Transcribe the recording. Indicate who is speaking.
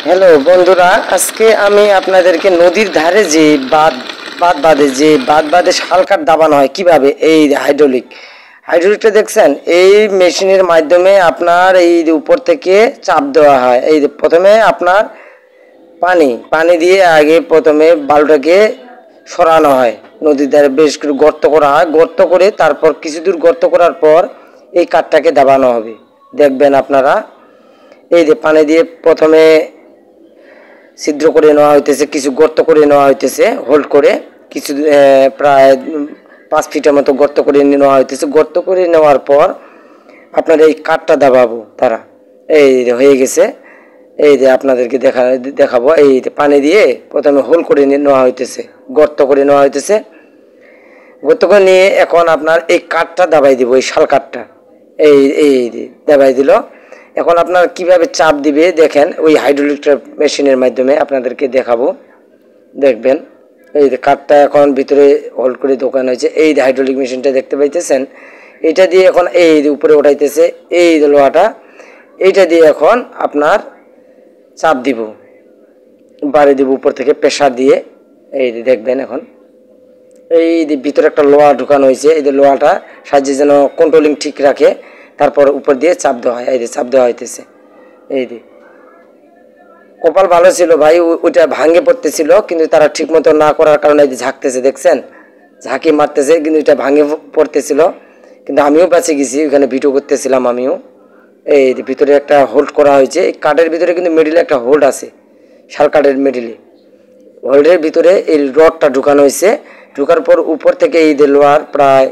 Speaker 1: Hello বন্ধুরা, আজকে আমি আপনাদেরকে নদীর ধারে যে বাঁধ বাঁধে শাল কাঠ দাবানো হয় কিভাবে, এই হাইড্রোলিকটা দেখছেন। এই মেশিনের মাধ্যমে আপনার এই উপর থেকে চাপ দেওয়া হয়। এই প্রথমে আপনার পানি দিয়ে আগে প্রথমে বালুটাকে সরানো হয়। নদীর ধারে বেশ করে গর্ত করা হয়, গর্ত করে তারপর কিছু দূর গর্ত করার পর এই কাঠটাকে দাবানো হবে। দেখবেন আপনারা, এই যে পানি দিয়ে প্রথমে ছিদ্র করে নেওয়া হইতেছে, কিছু গর্ত করে নেওয়া হইতেছে, হোল্ড করে কিছু প্রায় 5 ফিটের মতো গর্ত করে নেওয়া হইতেছে। গর্ত করে নেওয়ার পর আপনার এই কাঠটা দাবাবো তারা। এই হয়ে গেছে, এই যে আপনাদেরকে দেখাবো। এই পানি দিয়ে প্রথমে হোল করে নেওয়া হইতেছে, গর্ত করে নেওয়া হইতেছে। গর্ত করে নিয়ে এখন আপনার এই কাঠটা দাবাই দিব, এই শাল কাঠটা এই এই দাবাই দিল। এখন আপনার কিভাবে চাপ দিবে দেখেন, ওই হাইড্রোলিক মেশিনের মাধ্যমে আপনাদেরকে দেখাবো। দেখবেন এই যে কাঠটা এখন ভিতরে হোল্ড করে দোকান হয়েছে। এই যে হাইড্রোলিক মেশিনটা দেখতে পাইতেছেন, এটা দিয়ে এখন এই উপরে উঠাইতেছে এই লোহাটা। এইটা দিয়ে এখন আপনার চাপ দিব, বাড়ি দিব উপর থেকে প্রেশার দিয়ে। এই যে দেখবেন এখন এই যে ভিতরে একটা লোহা ঢুকানো হয়েছে, এই যে লোহাটা সাহায্যে যেন কন্ট্রোলিং ঠিক রাখে। তারপর উপর দিয়ে চাপ দেওয়া হয়, এই যে চাপ দেওয়া হইতেছে। এই যে কপাল ভালো ছিল ভাই, ওইটা ভাঙে পড়তেছিল, কিন্তু তারা ঠিক মতো না করার কারণে এই যে ঝাঁকতেছে, দেখছেন ঝাঁকি মারতেছে, কিন্তু এটা ভাঙে পড়তেছিল। কিন্তু আমিও বেঁচে গেছি, ওইখানে ভিডিও করতেছিলাম আমিও। এই ভিতরে একটা হোল্ড করা হয়েছে, এই কাঠের ভিতরে কিন্তু মিডিলে একটা হোল্ড আছে, শাল কাঠের মিডিলে হোল্ডের ভিতরে এই রডটা ঢুকানো হয়েছে। ঢুকার পর উপর থেকে এই লোহার প্রায়